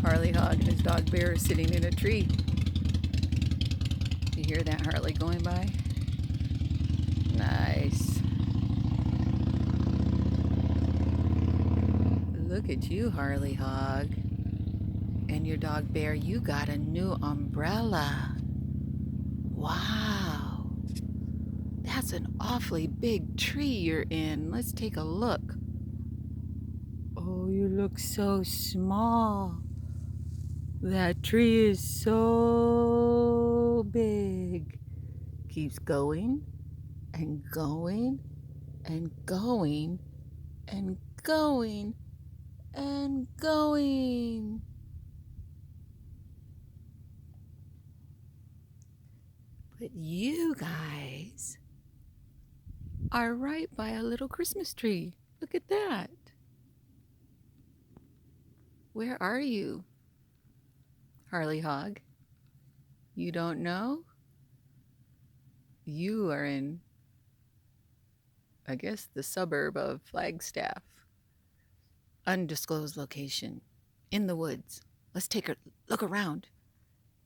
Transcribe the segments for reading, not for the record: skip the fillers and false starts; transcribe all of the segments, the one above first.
Harley Hog and his dog Bear are sitting in a tree. You hear that Harley going by? Nice. Look at you, Harley Hog. And your dog Bear, you got a new umbrella. Wow. That's an awfully big tree you're in. Let's take a look. Oh, you look so small. That tree is so big. Keeps going and going and going and going and going. But you guys are right by a little Christmas tree. Look at that. Where are you, Harley Hog? You don't know? You are in, I guess, the suburb of Flagstaff. Undisclosed location. In the woods. Let's take a look around.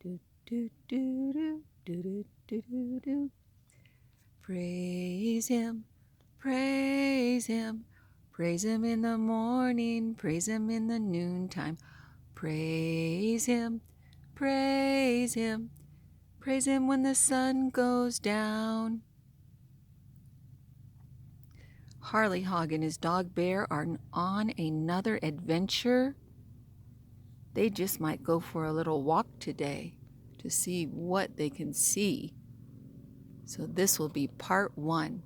Do, do, do, do, do, do, do, do. Praise him, praise him, praise him in the morning, praise him in the noontime. Praise him, praise him, praise him when the sun goes down. Harley Hog and his dog Bear are on another adventure. They just might go for a little walk today to see what they can see. So this will be part 1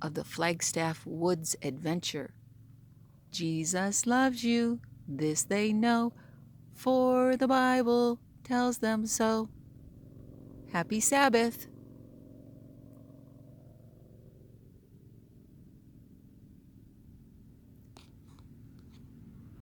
of the Flagstaff Woods adventure. Jesus loves you, this they know, for the Bible tells them so. Happy Sabbath.